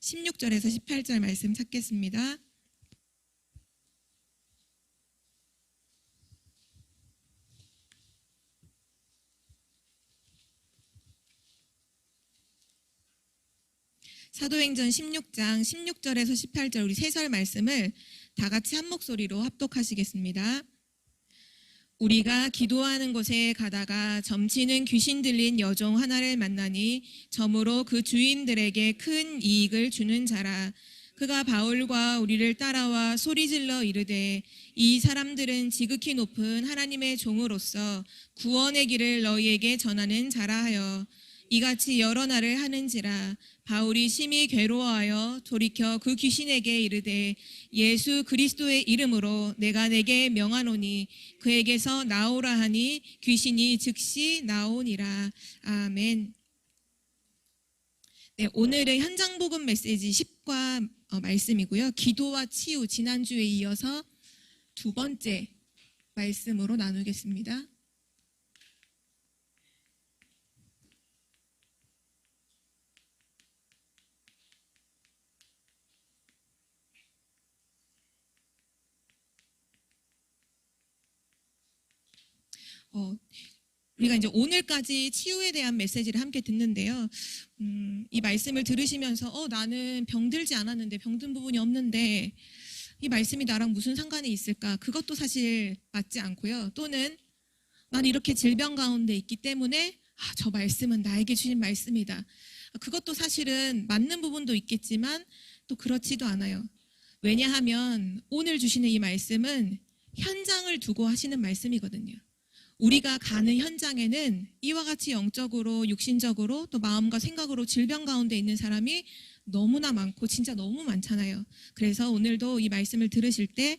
16절에서 18절 말씀 찾겠습니다. 사도행전 16장 16절에서 18절 우리 세 절 말씀을 다 같이 한 목소리로 합독하시겠습니다. 우리가 기도하는 곳에 가다가 점치는 귀신 들린 여종 하나를 만나니 점으로 그 주인들에게 큰 이익을 주는 자라. 그가 바울과 우리를 따라와 소리질러 이르되 이 사람들은 지극히 높은 하나님의 종으로서 구원의 길을 너희에게 전하는 자라 하여 이같이 여러 날을 하는지라. 바울이 심히 괴로워하여 돌이켜 그 귀신에게 이르되 예수 그리스도의 이름으로 내가 내게 명하노니 그에게서 나오라 하니 귀신이 즉시 나오니라. 아멘. 네, 오늘의 현장복음 메시지 10과 말씀이고요. 기도와 치유, 지난주에 이어서 두 번째 말씀으로 나누겠습니다. 우리가 이제 오늘까지 치유에 대한 메시지를 함께 듣는데요. 이 말씀을 들으시면서 나는 병들지 않았는데, 병든 부분이 없는데 이 말씀이 나랑 무슨 상관이 있을까? 그것도 사실 맞지 않고요. 또는 난 이렇게 질병 가운데 있기 때문에 저 말씀은 나에게 주신 말씀이다. 그것도 사실은 맞는 부분도 있겠지만 또 그렇지도 않아요. 왜냐하면 오늘 주시는 이 말씀은 현장을 두고 하시는 말씀이거든요. 우리가 가는 현장에는 이와 같이 영적으로, 육신적으로, 또 마음과 생각으로 질병 가운데 있는 사람이 너무나 많고 진짜 너무 많잖아요. 그래서 오늘도 이 말씀을 들으실 때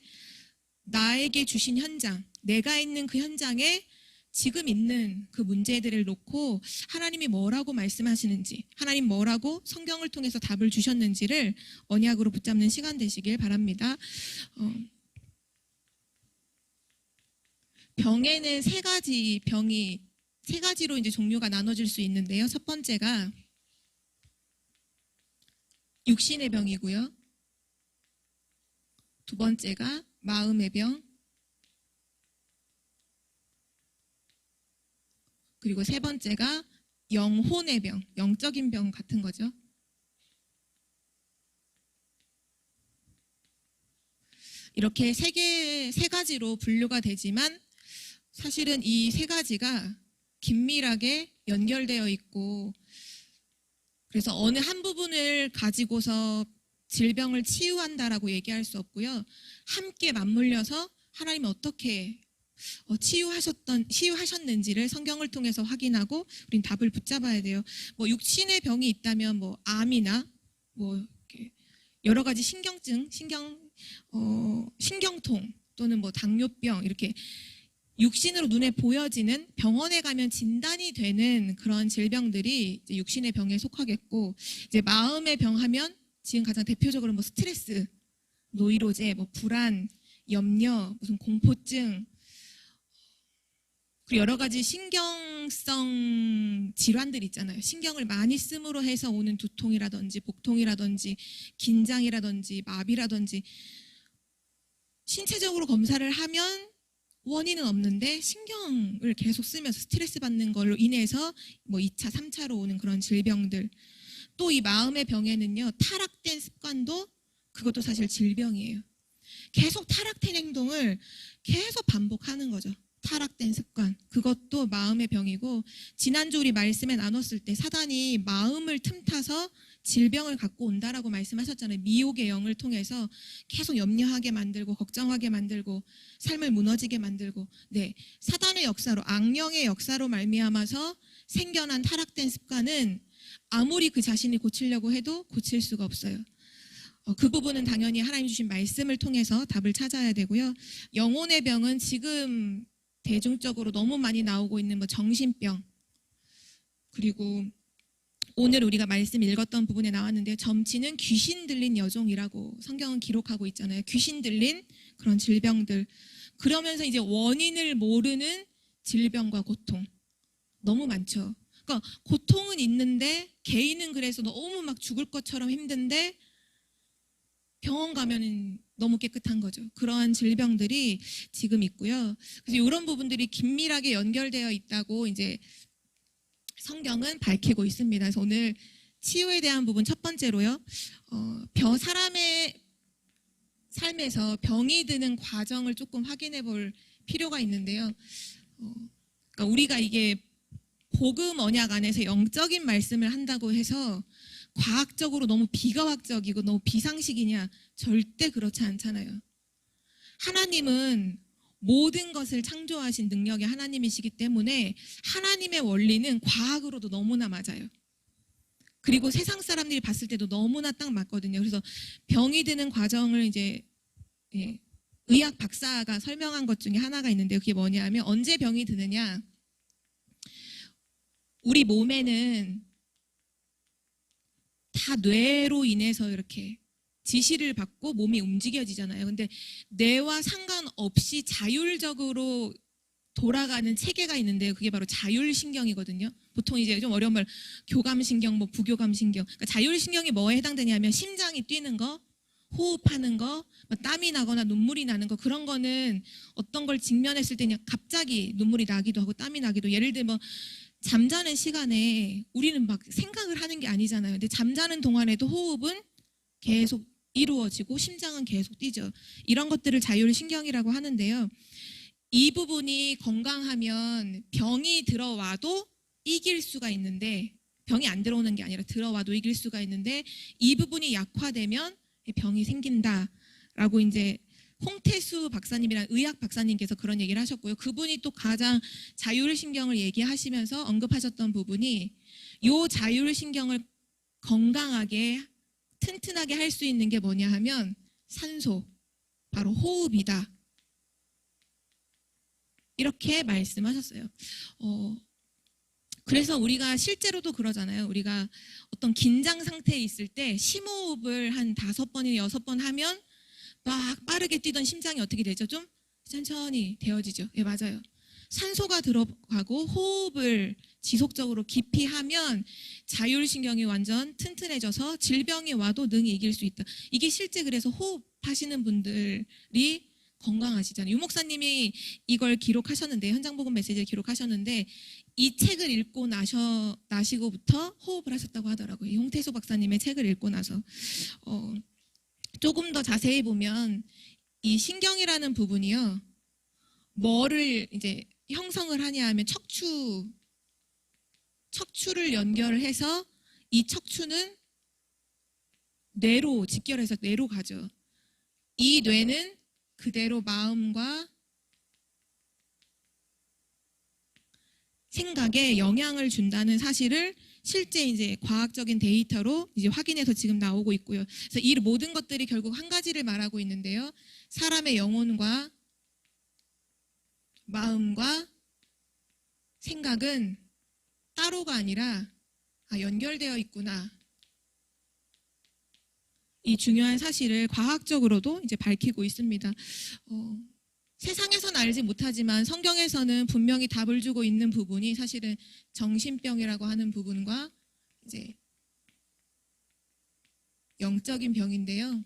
나에게 주신 현장, 내가 있는 그 현장에 지금 있는 그 문제들을 놓고 하나님이 뭐라고 말씀하시는지, 하나님 뭐라고 성경을 통해서 답을 주셨는지를 언약으로 붙잡는 시간 되시길 바랍니다. 병에는 세 가지로 이제 종류가 나눠질 수 있는데요. 첫 번째가 육신의 병이고요. 두 번째가 마음의 병. 그리고 세 번째가 영혼의 병, 영적인 병 같은 거죠. 이렇게 세 가지로 분류가 되지만 사실은 이 세 가지가 긴밀하게 연결되어 있고, 그래서 어느 한 부분을 가지고서 질병을 치유한다라고 얘기할 수 없고요. 함께 맞물려서 하나님이 어떻게 치유하셨는지를 성경을 통해서 확인하고 우린 답을 붙잡아야 돼요. 육신의 병이 있다면 암이나 이렇게 여러 가지 신경증, 신경통 또는 당뇨병, 이렇게 육신으로 눈에 보여지는, 병원에 가면 진단이 되는 그런 질병들이 이제 육신의 병에 속하겠고, 이제 마음의 병 하면 지금 가장 대표적으로 스트레스, 노이로제, 불안, 염려, 무슨 공포증, 그리고 여러 가지 신경성 질환들 있잖아요. 신경을 많이 씀으로 해서 오는 두통이라든지 복통이라든지 긴장이라든지 마비라든지, 신체적으로 검사를 하면 원인은 없는데 신경을 계속 쓰면서 스트레스 받는 걸로 인해서 2차, 3차로 오는 그런 질병들. 또 이 마음의 병에는요, 타락된 습관도, 그것도 사실 질병이에요. 계속 타락된 행동을 계속 반복하는 거죠. 타락된 습관, 그것도 마음의 병이고, 지난주 우리 말씀에 나눴을 때 사단이 마음을 틈타서 질병을 갖고 온다라고 말씀하셨잖아요. 미혹의 영을 통해서 계속 염려하게 만들고 걱정하게 만들고 삶을 무너지게 만들고, 네, 사단의 역사로, 악령의 역사로 말미암아서 생겨난 타락된 습관은 아무리 그 자신이 고치려고 해도 고칠 수가 없어요. 그 부분은 당연히 하나님 주신 말씀을 통해서 답을 찾아야 되고요. 영혼의 병은 지금 대중적으로 너무 많이 나오고 있는 정신병, 그리고 오늘 우리가 말씀 읽었던 부분에 나왔는데 점치는 귀신 들린 여종이라고 성경은 기록하고 있잖아요. 귀신 들린 그런 질병들. 그러면서 이제 원인을 모르는 질병과 고통 너무 많죠. 그러니까 고통은 있는데 개인은 그래서 너무 막 죽을 것처럼 힘든데 병원 가면은 너무 깨끗한 거죠. 그러한 질병들이 지금 있고요. 그래서 이런 부분들이 긴밀하게 연결되어 있다고 이제 성경은 밝히고 있습니다. 그래서 오늘 치유에 대한 부분 첫 번째로요. 사람의 삶에서 병이 드는 과정을 조금 확인해 볼 필요가 있는데요. 그러니까 우리가 이게 복음 언약 안에서 영적인 말씀을 한다고 해서 과학적으로 너무 비과학적이고 너무 비상식이냐? 절대 그렇지 않잖아요. 하나님은 모든 것을 창조하신 능력의 하나님이시기 때문에 하나님의 원리는 과학으로도 너무나 맞아요. 그리고 세상 사람들이 봤을 때도 너무나 딱 맞거든요. 그래서 병이 드는 과정을 이제 의학 박사가 설명한 것 중에 하나가 있는데요. 그게 뭐냐면 언제 병이 드느냐? 우리 몸에는 다 뇌로 인해서 이렇게 지시를 받고 몸이 움직여지잖아요. 근데 뇌와 상관없이 자율적으로 돌아가는 체계가 있는데요. 그게 바로 자율신경이거든요. 보통 이제 좀 어려운 말 교감신경, 뭐 부교감신경. 그러니까 자율신경이 뭐에 해당되냐면 심장이 뛰는 거, 호흡하는 거, 뭐 땀이 나거나 눈물이 나는 거 그런 거는 어떤 걸 직면했을 때 그냥 갑자기 눈물이 나기도 하고 땀이 나기도 예를 들면 잠자는 시간에 우리는 막 생각을 하는 게 아니잖아요. 근데 잠자는 동안에도 호흡은 계속 이루어지고 심장은 계속 뛰죠. 이런 것들을 자율신경이라고 하는데요. 이 부분이 건강하면 병이 들어와도 이길 수가 있는데 병이 안 들어오는 게 아니라 들어와도 이길 수가 있는데 이 부분이 약화되면 병이 생긴다라고 이제 홍태수 박사님이란 의학 박사님께서 그런 얘기를 하셨고요. 그분이 또 가장 자율신경을 얘기하시면서 언급하셨던 부분이 이 자율신경을 건강하게 튼튼하게 할 수 있는 게 뭐냐 하면 산소, 바로 호흡이다. 이렇게 말씀하셨어요. 그래서 우리가 실제로도 그러잖아요. 우리가 어떤 긴장 상태에 있을 때 심호흡을 한 5번이나 6번 하면 막 빠르게 뛰던 심장이 어떻게 되죠? 좀 천천히 되어지죠. 예, 맞아요. 산소가 들어가고 호흡을 지속적으로 깊이 하면 자율신경이 완전 튼튼해져서 질병이 와도 능히 이길 수 있다. 이게 실제 그래서 호흡하시는 분들이 건강하시잖아요. 유 목사님이 이걸 기록하셨는데 현장복음 메시지를 기록하셨는데 이 책을 읽고 나시고부터 호흡을 하셨다고 하더라고요. 홍태수 박사님의 책을 읽고 나서 조금 더 자세히 보면 이 신경이라는 부분이요. 뭐를 이제 형성을 하냐 하면 척추를 연결해서 이 척추는 뇌로 직결해서 뇌로 가죠. 이 뇌는 그대로 마음과 생각에 영향을 준다는 사실을 실제 이제 과학적인 데이터로 이제 확인해서 지금 나오고 있고요. 그래서 이 모든 것들이 결국 한 가지를 말하고 있는데요. 사람의 영혼과 마음과 생각은 따로가 아니라 연결되어 있구나. 이 중요한 사실을 과학적으로도 이제 밝히고 있습니다. 세상에서는 알지 못하지만 성경에서는 분명히 답을 주고 있는 부분이 사실은 정신병이라고 하는 부분과 이제 영적인 병인데요.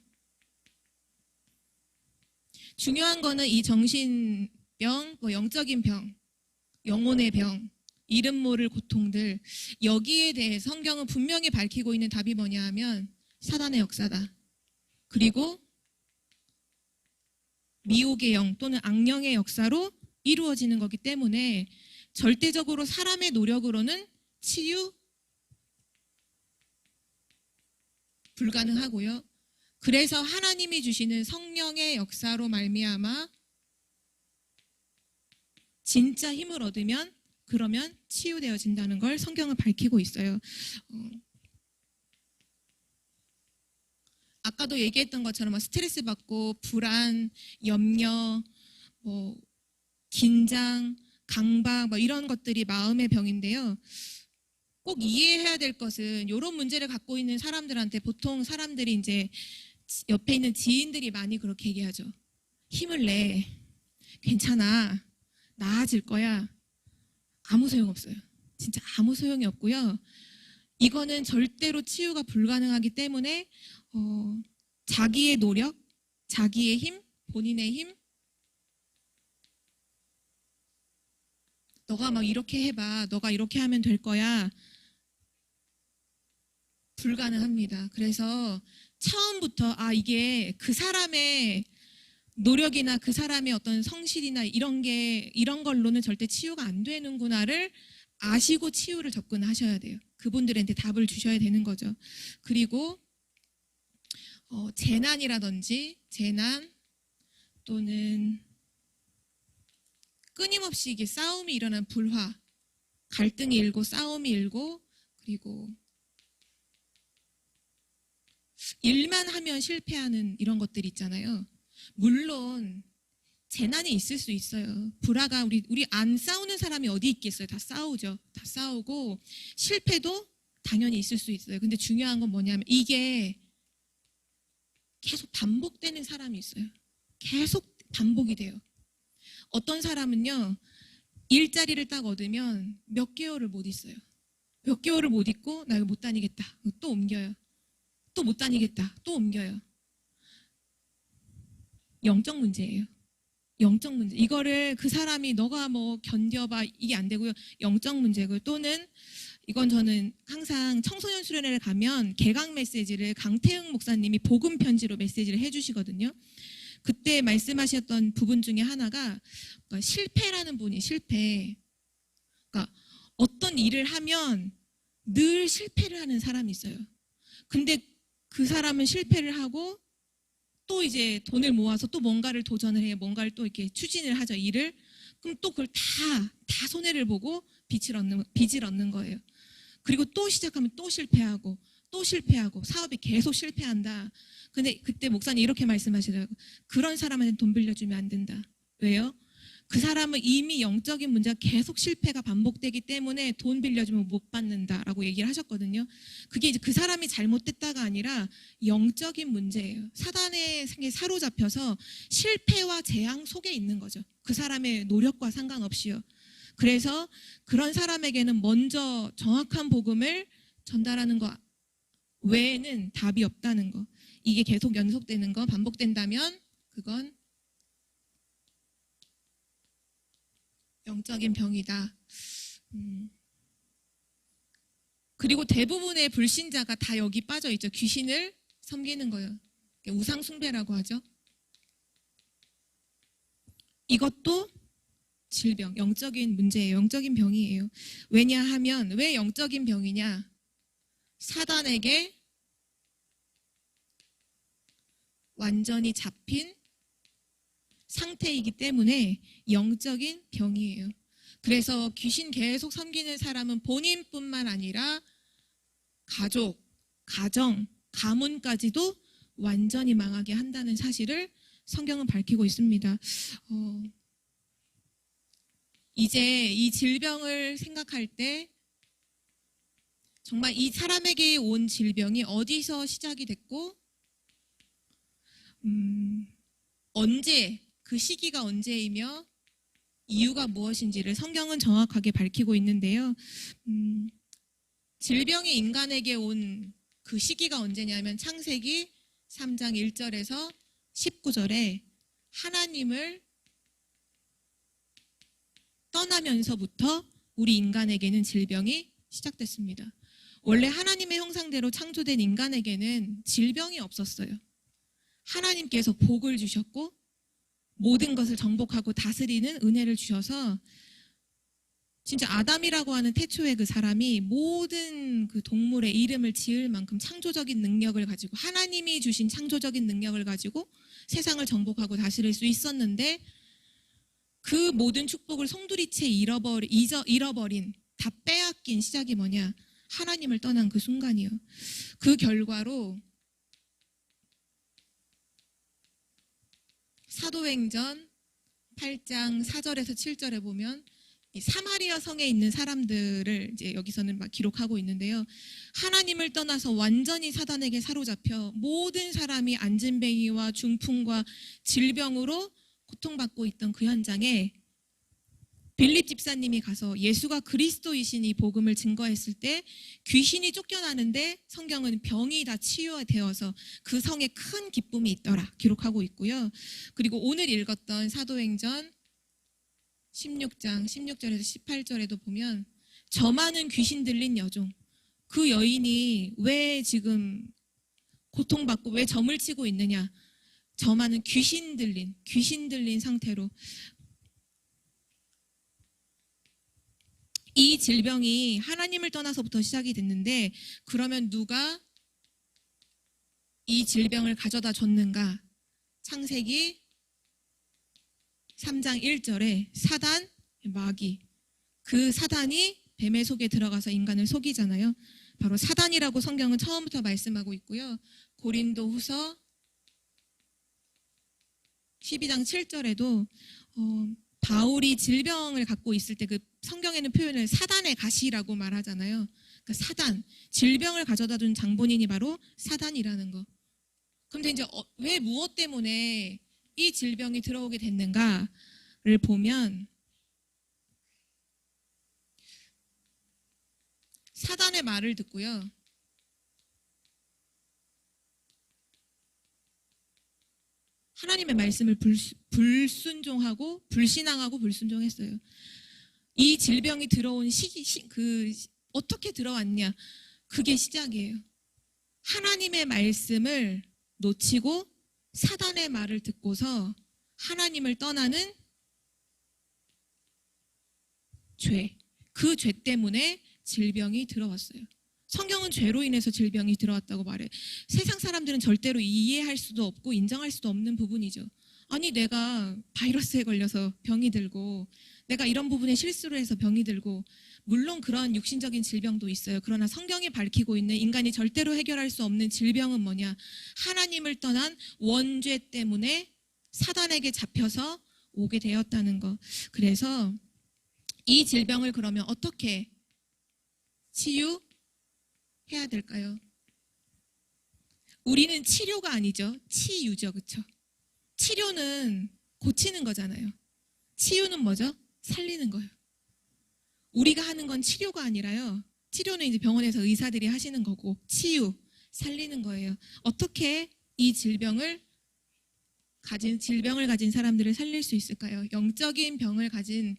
중요한 거는 이 정신병, 영적인 병, 영혼의 병, 이름 모를 고통들 여기에 대해 성경은 분명히 밝히고 있는 답이 뭐냐 하면 사단의 역사다. 그리고 미혹의 영 또는 악령의 역사로 이루어지는 거기 때문에 절대적으로 사람의 노력으로는 치유 불가능하고요. 그래서 하나님이 주시는 성령의 역사로 말미암아 진짜 힘을 얻으면 그러면 치유되어진다는 걸 성경은 밝히고 있어요. 아까도 얘기했던 것처럼 스트레스 받고 불안, 염려, 긴장, 강박 이런 것들이 마음의 병인데요. 꼭 이해해야 될 것은 이런 문제를 갖고 있는 사람들한테 보통 사람들이 이제 옆에 있는 지인들이 많이 그렇게 얘기하죠. 힘을 내. 괜찮아. 나아질 거야. 아무 소용없어요. 진짜 아무 소용이 없고요. 이거는 절대로 치유가 불가능하기 때문에 자기의 노력, 자기의 힘, 본인의 힘, 너가 막 이렇게 해봐, 너가 이렇게 하면 될 거야, 불가능합니다. 그래서 처음부터 이게 그 사람의 노력이나 그 사람의 어떤 성실이나 이런 걸로는 절대 치유가 안 되는구나를 아시고 치유를 접근하셔야 돼요. 그분들한테 답을 주셔야 되는 거죠. 그리고 재난이라든지 재난 또는 끊임없이 이게 싸움이 일어난 불화, 갈등이 일고 싸움이 일고, 그리고 일만 하면 실패하는 이런 것들 있잖아요. 물론 재난이 있을 수 있어요. 불화가 우리 안 싸우는 사람이 어디 있겠어요. 다 싸우죠. 다 싸우고 실패도 당연히 있을 수 있어요. 근데 중요한 건 뭐냐면 이게 계속 반복되는 사람이 있어요. 계속 반복이 돼요. 어떤 사람은요, 일자리를 딱 얻으면 몇 개월을 못 있어요. 몇 개월을 못 있고 나 이거 못 다니겠다. 또 옮겨요. 또 못 다니겠다. 또 옮겨요. 영적 문제예요. 영적 문제. 이거를 그 사람이 너가 뭐 견뎌봐 이게 안 되고요. 영적 문제고요. 또는 이건 저는 항상 청소년 수련회를 가면 개강 메시지를 강태흥 목사님이 복음 편지로 메시지를 해주시거든요. 그때 말씀하셨던 부분 중에 하나가 실패라는 분이 실패. 그러니까 어떤 일을 하면 늘 실패를 하는 사람이 있어요. 근데 그 사람은 실패를 하고 또 이제 돈을 모아서 또 뭔가를 도전을 해요. 뭔가를 또 이렇게 추진을 하죠. 일을. 그럼 또 그걸 다 손해를 보고 빚을 얻는 거예요. 그리고 또 시작하면 또 실패하고 사업이 계속 실패한다. 근데 그때 목사님 이렇게 말씀하시더라고요. 그런 사람한테 돈 빌려주면 안 된다. 왜요? 그 사람은 이미 영적인 문제가 계속 실패가 반복되기 때문에 돈 빌려주면 못 받는다라고 얘기를 하셨거든요. 그게 이제 그 사람이 잘못됐다가 아니라 영적인 문제예요. 사단에 사로잡혀서 실패와 재앙 속에 있는 거죠. 그 사람의 노력과 상관없이요. 그래서 그런 사람에게는 먼저 정확한 복음을 전달하는 거 외에는 답이 없다는 거. 이게 계속 연속되는 거, 반복된다면 그건 영적인 병이다. 그리고 대부분의 불신자가 다 여기 빠져 있죠. 귀신을 섬기는 거예요. 우상 숭배라고 하죠. 이것도 질병, 영적인 문제예요. 영적인 병이에요. 왜냐하면 왜 영적인 병이냐? 사단에게 완전히 잡힌 상태이기 때문에 영적인 병이에요. 그래서 귀신 계속 섬기는 사람은 본인뿐만 아니라 가족, 가정, 가문까지도 완전히 망하게 한다는 사실을 성경은 밝히고 있습니다. 이제 이 질병을 생각할 때 정말 이 사람에게 온 질병이 어디서 시작이 됐고 언제, 그 시기가 언제이며 이유가 무엇인지를 성경은 정확하게 밝히고 있는데요. 질병이 인간에게 온 그 시기가 언제냐면 창세기 3장 1절에서 19절에 하나님을 떠나면서부터 우리 인간에게는 질병이 시작됐습니다. 원래 하나님의 형상대로 창조된 인간에게는 질병이 없었어요. 하나님께서 복을 주셨고 모든 것을 정복하고 다스리는 은혜를 주셔서 진짜 아담이라고 하는 태초의 그 사람이 모든 그 동물의 이름을 지을 만큼 창조적인 능력을 가지고 하나님이 주신 창조적인 능력을 가지고 세상을 정복하고 다스릴 수 있었는데 그 모든 축복을 송두리째 잃어버린 다 빼앗긴 시작이 뭐냐? 하나님을 떠난 그 순간이요. 그 결과로 사도행전 8장 4절에서 7절에 보면 이 사마리아 성에 있는 사람들을 이제 여기서는 막 기록하고 있는데요. 하나님을 떠나서 완전히 사단에게 사로잡혀 모든 사람이 안진뱅이와 중풍과 질병으로 고통받고 있던 그 현장에 빌립 집사님이 가서 예수가 그리스도이신 이 복음을 증거했을 때 귀신이 쫓겨나는데 성경은 병이 다 치유되어서 그 성에 큰 기쁨이 있더라 기록하고 있고요. 그리고 오늘 읽었던 사도행전 16장 16절에서 18절에도 보면 저 많은 귀신 들린 여종, 그 여인이 왜 지금 고통받고 왜 점을 치고 있느냐, 저 많은 귀신 들린 상태로 이 질병이 하나님을 떠나서부터 시작이 됐는데, 그러면 누가 이 질병을 가져다 줬는가? 창세기 3장 1절에 사단, 마귀, 그 사단이 뱀의 속에 들어가서 인간을 속이잖아요. 바로 사단이라고 성경은 처음부터 말씀하고 있고요. 고린도후서 12장 7절에도 바울이 질병을 갖고 있을 때 그 성경에는 표현을 사단의 가시라고 말하잖아요. 그러니까 사단, 질병을 가져다 준 장본인이 바로 사단이라는 거. 그런데 이제 왜 무엇 때문에 이 질병이 들어오게 됐는가를 보면 사단의 말을 듣고요. 하나님의 말씀을 불순종하고 불신앙하고 불순종했어요. 이 질병이 들어온 어떻게 들어왔냐? 그게 시작이에요. 하나님의 말씀을 놓치고 사단의 말을 듣고서 하나님을 떠나는 죄. 그 죄 때문에 질병이 들어왔어요. 성경은 죄로 인해서 질병이 들어왔다고 말해. 세상 사람들은 절대로 이해할 수도 없고 인정할 수도 없는 부분이죠. 아니, 내가 바이러스에 걸려서 병이 들고, 내가 이런 부분에 실수를 해서 병이 들고, 물론 그런 육신적인 질병도 있어요. 그러나 성경이 밝히고 있는 인간이 절대로 해결할 수 없는 질병은 뭐냐? 하나님을 떠난 원죄 때문에 사단에게 잡혀서 오게 되었다는 거. 그래서 이 질병을 그러면 어떻게 치유해야 될까요? 우리는 치료가 아니죠. 치유죠. 그렇죠? 치료는 고치는 거잖아요. 치유는 뭐죠? 살리는 거예요. 우리가 하는 건 치료가 아니라요. 치료는 이제 병원에서 의사들이 하시는 거고, 치유, 살리는 거예요. 어떻게 이 질병을 가진 사람들을 살릴 수 있을까요? 영적인 병을 가진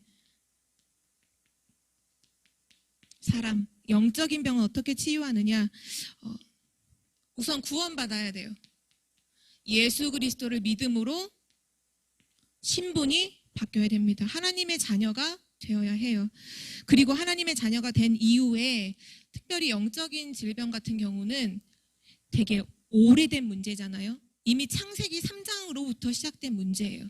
사람, 영적인 병은 어떻게 치유하느냐? 우선 구원받아야 돼요. 예수 그리스도를 믿음으로 신분이 바뀌어야 됩니다. 하나님의 자녀가 되어야 해요. 그리고 하나님의 자녀가 된 이후에 특별히 영적인 질병 같은 경우는 되게 오래된 문제잖아요. 이미 창세기 3장으로부터 시작된 문제예요.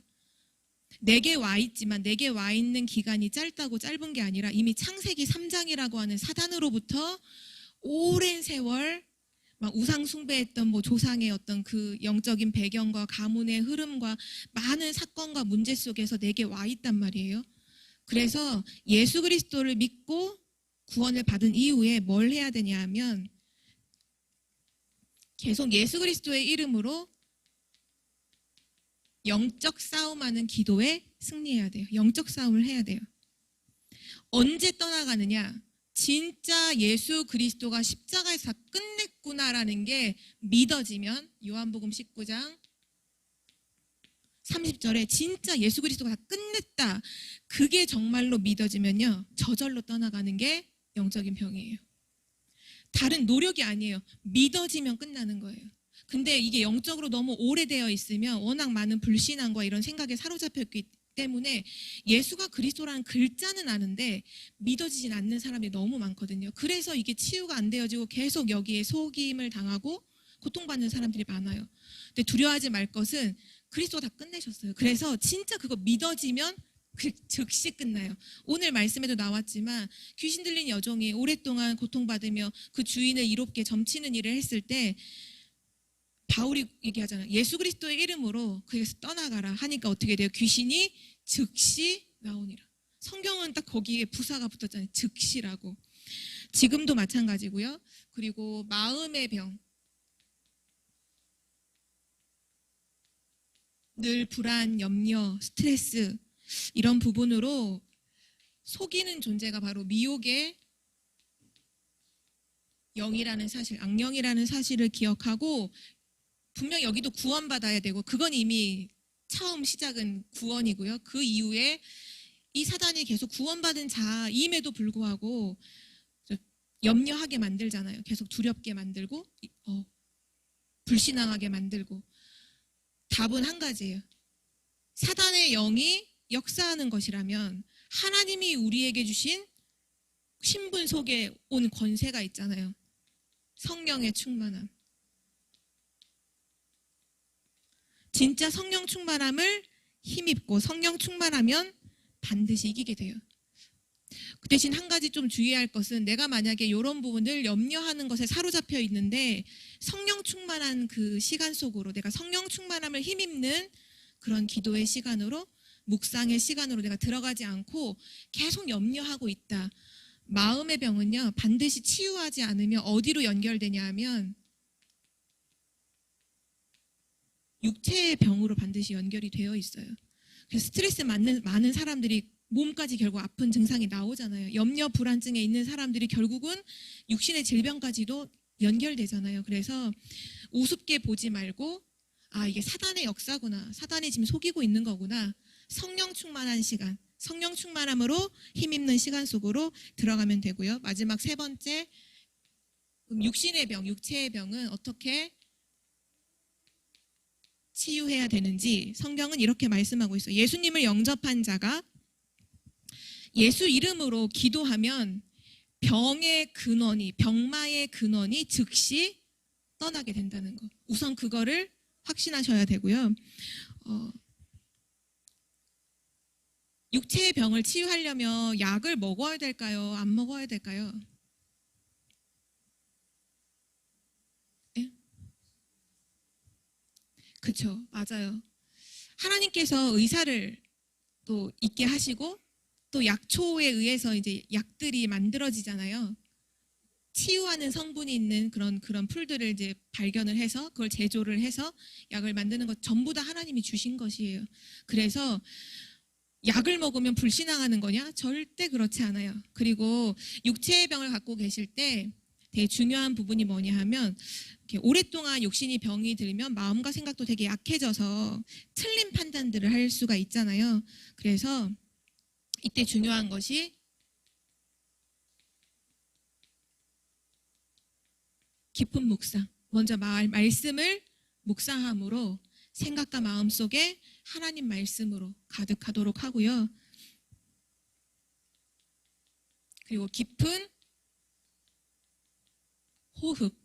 내게 와 있지만 내게 와 있는 기간이 짧다고 짧은 게 아니라 이미 창세기 3장이라고 하는 사단으로부터 오랜 세월 막 우상 숭배했던 조상의 어떤 그 영적인 배경과 가문의 흐름과 많은 사건과 문제 속에서 내게 와 있단 말이에요. 그래서 예수 그리스도를 믿고 구원을 받은 이후에 뭘 해야 되냐 하면 계속 예수 그리스도의 이름으로 영적 싸움하는 기도에 승리해야 돼요. 영적 싸움을 해야 돼요. 언제 떠나가느냐? 진짜 예수 그리스도가 십자가에서 끝냈구나라는 게 믿어지면, 요한복음 19장 30절에 진짜 예수 그리스도가 다 끝냈다, 그게 정말로 믿어지면요, 저절로 떠나가는 게 영적인 병이에요. 다른 노력이 아니에요. 믿어지면 끝나는 거예요. 근데 이게 영적으로 너무 오래되어 있으면 워낙 많은 불신앙과 이런 생각에 사로잡혔기 때문에 예수가 그리스도라는 글자는 아는데 믿어지진 않는 사람이 너무 많거든요. 그래서 이게 치유가 안 되어지고 계속 여기에 속임을 당하고 고통받는 사람들이 많아요. 근데 두려워하지 말 것은 그리스도가 다 끝내셨어요. 그래서 진짜 그거 믿어지면 즉시 끝나요. 오늘 말씀에도 나왔지만 귀신 들린 여종이 오랫동안 고통받으며 그 주인을 이롭게 점치는 일을 했을 때 바울이 얘기하잖아요. 예수 그리스도의 이름으로 거기서 떠나가라 하니까 어떻게 돼요? 귀신이 즉시 나오니라. 성경은 딱 거기에 부사가 붙었잖아요. 즉시라고. 지금도 마찬가지고요. 그리고 마음의 병, 늘 불안, 염려, 스트레스 이런 부분으로 속이는 존재가 바로 미혹의 영이라는 사실, 악령이라는 사실을 기억하고 분명 여기도 구원받아야 되고 그건 이미 처음 시작은 구원이고요. 그 이후에 이 사단이 계속 구원받은 자임에도 불구하고 염려하게 만들잖아요. 계속 두렵게 만들고 불신앙하게 만들고. 답은 한 가지예요. 사단의 영이 역사하는 것이라면 하나님이 우리에게 주신 신분 속에 온 권세가 있잖아요. 성령의 충만함. 진짜 성령 충만함을 힘입고 성령 충만하면 반드시 이기게 돼요. 그 대신 한 가지 좀 주의할 것은 내가 만약에 이런 부분을 염려하는 것에 사로잡혀 있는데 성령 충만한 그 시간 속으로 내가 성령 충만함을 힘입는 그런 기도의 시간으로 묵상의 시간으로 내가 들어가지 않고 계속 염려하고 있다. 마음의 병은요 반드시 치유하지 않으면 어디로 연결되냐 하면 육체의 병으로 반드시 연결이 되어 있어요. 그래서 스트레스 많은 사람들이 몸까지 결국 아픈 증상이 나오잖아요. 염려 불안증에 있는 사람들이 결국은 육신의 질병까지도 연결되잖아요. 그래서 우습게 보지 말고 이게 사단의 역사구나. 사단이 지금 속이고 있는 거구나. 성령 충만한 시간, 성령 충만함으로 힘입는 시간 속으로 들어가면 되고요. 마지막 세 번째, 육신의 병, 육체의 병은 어떻게 치유해야 되는지 성경은 이렇게 말씀하고 있어요. 예수님을 영접한 자가 예수 이름으로 기도하면 병마의 근원이 즉시 떠나게 된다는 거. 우선 그거를 확신하셔야 되고요. 육체의 병을 치유하려면 약을 먹어야 될까요? 안 먹어야 될까요? 네? 그렇죠. 맞아요. 하나님께서 의사를 또 있게 하시고 또 약초에 의해서 이제 약들이 만들어지잖아요. 치유하는 성분이 있는 그런 풀들을 이제 발견을 해서 그걸 제조를 해서 약을 만드는 것 전부 다 하나님이 주신 것이에요. 그래서 약을 먹으면 불신앙하는 거냐? 절대 그렇지 않아요. 그리고 육체의 병을 갖고 계실 때 되게 중요한 부분이 뭐냐 하면 이렇게 오랫동안 육신이 병이 들면 마음과 생각도 되게 약해져서 틀린 판단들을 할 수가 있잖아요. 그래서 이때 중요한 것이 깊은 묵상. 먼저 말씀을 묵상함으로 생각과 마음 속에 하나님 말씀으로 가득하도록 하고요. 그리고 깊은 호흡.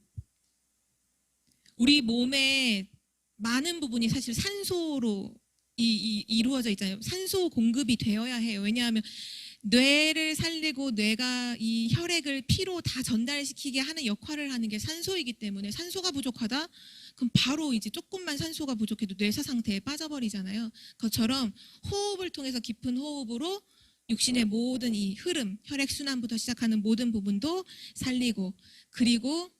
우리 몸의 많은 부분이 사실 산소로 이루어져 있잖아요. 산소 공급이 되어야 해요. 왜냐하면 뇌를 살리고 뇌가 이 혈액을 피로 다 전달시키게 하는 역할을 하는 게 산소이기 때문에 산소가 부족하다? 그럼 바로 이제 조금만 산소가 부족해도 뇌사 상태에 빠져버리잖아요. 그것처럼 호흡을 통해서 깊은 호흡으로 육신의 모든 이 흐름, 혈액순환부터 시작하는 모든 부분도 살리고 그리고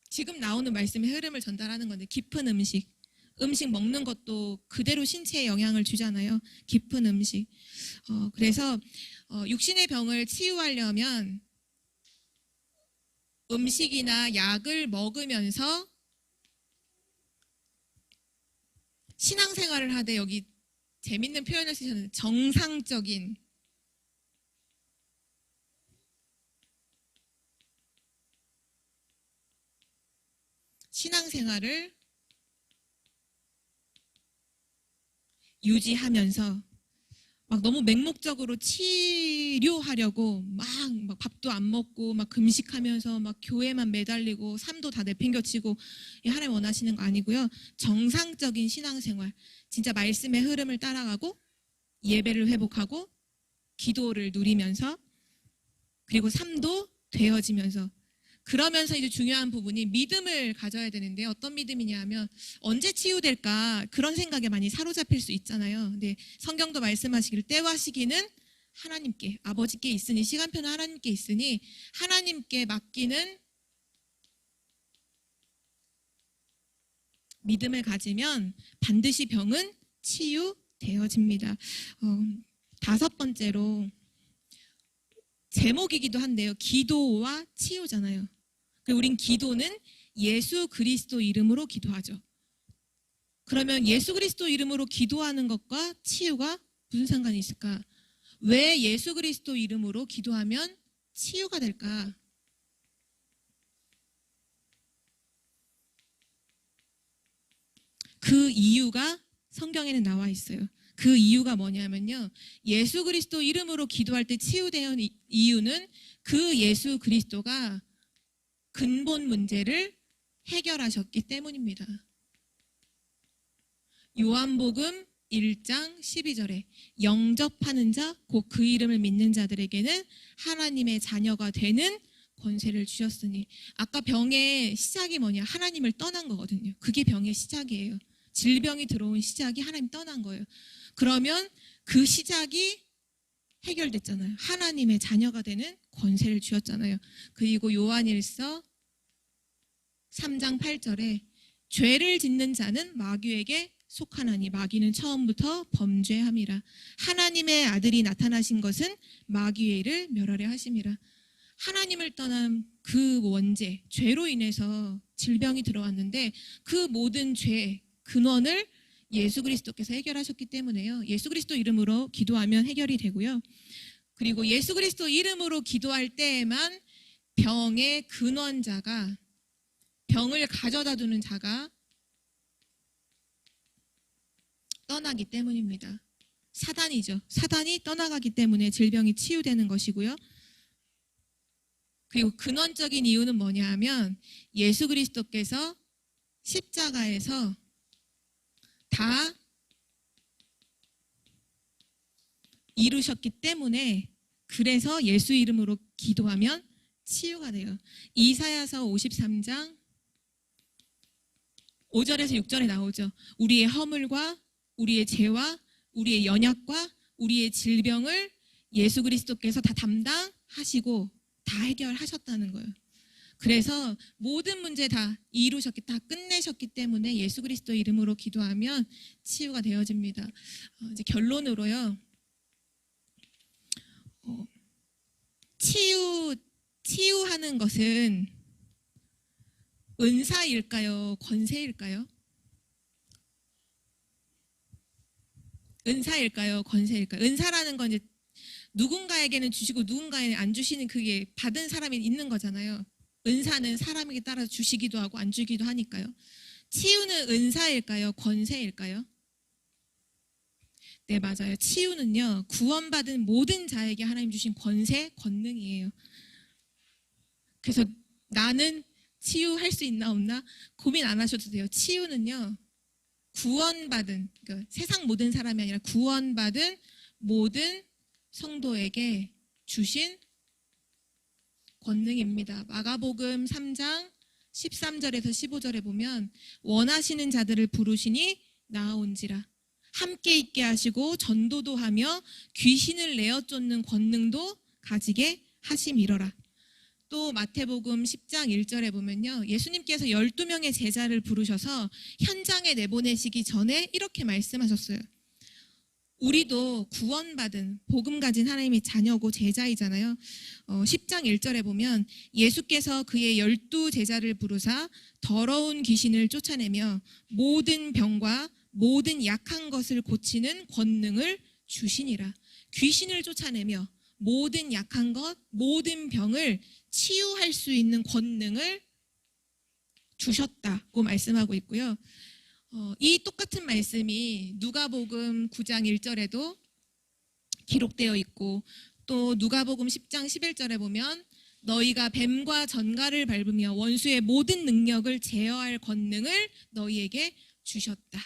지금 나오는 말씀의 흐름을 전달하는 건데 깊은 음식 먹는 것도 그대로 신체에 영향을 주잖아요. 깊은 음식. 그래서 육신의 병을 치유하려면 음식이나 약을 먹으면서 신앙생활을 하되 여기 재밌는 표현을 쓰셨는데 정상적인 신앙생활을 유지하면서 막 너무 맹목적으로 치료하려고 막 밥도 안 먹고 막 금식하면서 막 교회만 매달리고 삶도 다 내팽겨치고 하나님 원하시는 거 아니고요. 정상적인 신앙생활, 진짜 말씀의 흐름을 따라가고 예배를 회복하고 기도를 누리면서 그리고 삶도 되어지면서 그러면서 이제 중요한 부분이 믿음을 가져야 되는데 어떤 믿음이냐 하면 언제 치유될까 그런 생각에 많이 사로잡힐 수 있잖아요. 근데 성경도 말씀하시기를 때와 시기는 하나님께 아버지께 있으니 시간표는 하나님께 있으니 하나님께 맡기는 믿음을 가지면 반드시 병은 치유됩니다. 되어집니다. 다섯 번째로 제목이기도 한데요. 기도와 치유잖아요. 그리고 우린 기도는 예수 그리스도 이름으로 기도하죠. 그러면 예수 그리스도 이름으로 기도하는 것과 치유가 무슨 상관이 있을까? 왜 예수 그리스도 이름으로 기도하면 치유가 될까? 그 이유가 성경에는 나와 있어요. 그 이유가 뭐냐면요. 예수 그리스도 이름으로 기도할 때 치유되는 이유는 그 예수 그리스도가 근본 문제를 해결하셨기 때문입니다. 요한복음 1장 12절에 영접하는 자, 곧 그 이름을 믿는 자들에게는 하나님의 자녀가 되는 권세를 주셨으니, 아까 병의 시작이 뭐냐? 하나님을 떠난 거거든요. 그게 병의 시작이에요. 질병이 들어온 시작이 하나님 떠난 거예요. 그러면 그 시작이 해결됐잖아요. 하나님의 자녀가 되는 권세를 주셨잖아요. 그리고 요한일서 3장 8절에 죄를 짓는 자는 마귀에게 속하나니 마귀는 처음부터 범죄함이라. 하나님의 아들이 나타나신 것은 마귀의 일을 멸하려 하심이라. 하나님을 떠난 그 원죄, 죄로 인해서 질병이 들어왔는데 그 모든 죄 근원을 예수 그리스도께서 해결하셨기 때문에요. 예수 그리스도 이름으로 기도하면 해결이 되고요. 그리고 예수 그리스도 이름으로 기도할 때에만 병의 근원자가, 병을 가져다 두는 자가 떠나기 때문입니다. 사단이죠. 사단이 떠나가기 때문에 질병이 치유되는 것이고요. 그리고 근원적인 이유는 뭐냐 하면 예수 그리스도께서 십자가에서 다 이루셨기 때문에, 그래서 예수 이름으로 기도하면 치유가 돼요. 이사야서 53장 5절에서 6절에 나오죠. 우리의 허물과 우리의 죄와 우리의 연약과 우리의 질병을 예수 그리스도께서 다 담당하시고 다 해결하셨다는 거예요. 그래서 모든 문제 다 이루셨기, 다 끝내셨기 때문에 예수 그리스도 이름으로 기도하면 치유가 되어집니다. 이제 결론으로요. 치유하는 것은 은사일까요? 권세일까요? 은사일까요? 권세일까요? 은사라는 건 이제 누군가에게는 주시고 누군가에게는 안 주시는, 그게 받은 사람이 있는 거잖아요. 은사는 사람에게 따라서 주시기도 하고 안 주기도 하니까요. 치유는 은사일까요? 권세일까요? 네, 맞아요. 치유는요, 구원받은 모든 자에게 하나님 주신 권세, 권능이에요. 그래서 나는 치유할 수 있나 없나 고민 안 하셔도 돼요. 치유는요, 구원받은, 그러니까 세상 모든 사람이 아니라 구원받은 모든 성도에게 주신 권능입니다. 마가복음 3장 13절에서 15절에 보면 원하시는 자들을 부르시니 나아온지라. 함께 있게 하시고 전도도 하며 귀신을 내어 쫓는 권능도 가지게 하심이러라. 또 마태복음 10장 1절에 보면요, 예수님께서 12명의 제자를 부르셔서 현장에 내보내시기 전에 이렇게 말씀하셨어요. 우리도 구원받은 복음 가진 하나님의 자녀고 제자이잖아요. 10장 1절에 보면 예수께서 그의 12제자를 부르사 더러운 귀신을 쫓아내며 모든 병과 모든 약한 것을 고치는 권능을 주시니라. 귀신을 쫓아내며 모든 약한 것, 모든 병을 치유할 수 있는 권능을 주셨다고 말씀하고 있고요. 이 똑같은 말씀이 누가복음 9장 1절에도 기록되어 있고, 또 누가복음 10장 11절에 보면 너희가 뱀과 전갈을 밟으며 원수의 모든 능력을 제어할 권능을 너희에게 주셨다.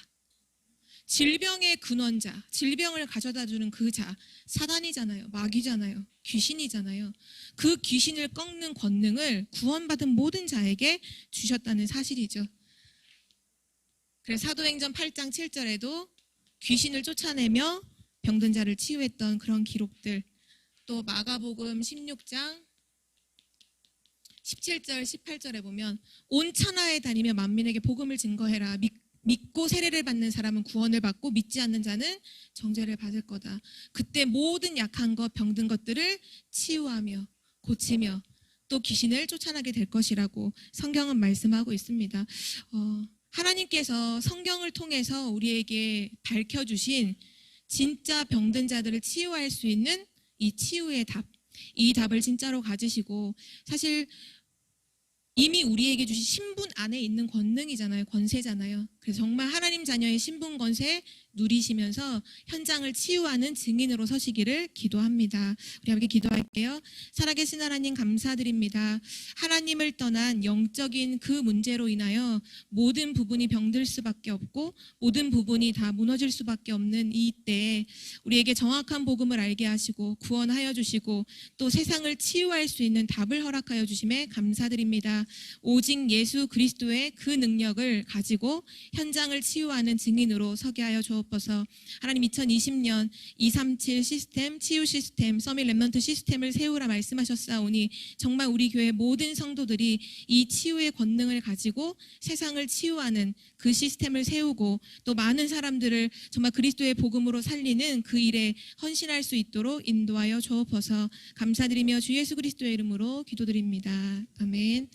질병의 근원자, 질병을 가져다 주는 그 자, 사단이잖아요. 마귀잖아요. 귀신이잖아요. 그 귀신을 꺾는 권능을 구원받은 모든 자에게 주셨다는 사실이죠. 그래서 사도행전 8장 7절에도 귀신을 쫓아내며 병든 자를 치유했던 그런 기록들, 또 마가복음 16장 17절 18절에 보면 온 천하에 다니며 만민에게 복음을 증거해라. 믿고 세례를 받는 사람은 구원을 받고 믿지 않는 자는 정죄를 받을 거다. 그때 모든 약한 것, 병든 것들을 치유하며 고치며 또 귀신을 쫓아나게 될 것이라고 성경은 말씀하고 있습니다. 하나님께서 성경을 통해서 우리에게 밝혀주신 진짜 병든 자들을 치유할 수 있는 이 치유의 답, 이 답을 진짜로 가지시고, 사실 이미 우리에게 주신 신분 안에 있는 권능이잖아요. 권세잖아요. 그래서 정말 하나님 자녀의 신분 권세 누리시면서 현장을 치유하는 증인으로 서시기를 기도합니다. 우리 함께 기도할게요. 살아계신 하나님 감사드립니다. 하나님을 떠난 영적인 그 문제로 인하여 모든 부분이 병들 수밖에 없고 모든 부분이 다 무너질 수밖에 없는 이 때에 우리에게 정확한 복음을 알게 하시고 구원하여 주시고 또 세상을 치유할 수 있는 답을 허락하여 주심에 감사드립니다. 오직 예수 그리스도의 그 능력을 가지고 현장을 치유하는 증인으로 서게 하여 주옵소서. 하나님, 2020년 237 시스템, 치유 시스템, 서밋 렘넌트 시스템을 세우라 말씀하셨사오니 정말 우리 교회 모든 성도들이 이 치유의 권능을 가지고 세상을 치유하는 그 시스템을 세우고 또 많은 사람들을 정말 그리스도의 복음으로 살리는 그 일에 헌신할 수 있도록 인도하여 주옵소서. 감사드리며 주 예수 그리스도의 이름으로 기도드립니다. 아멘.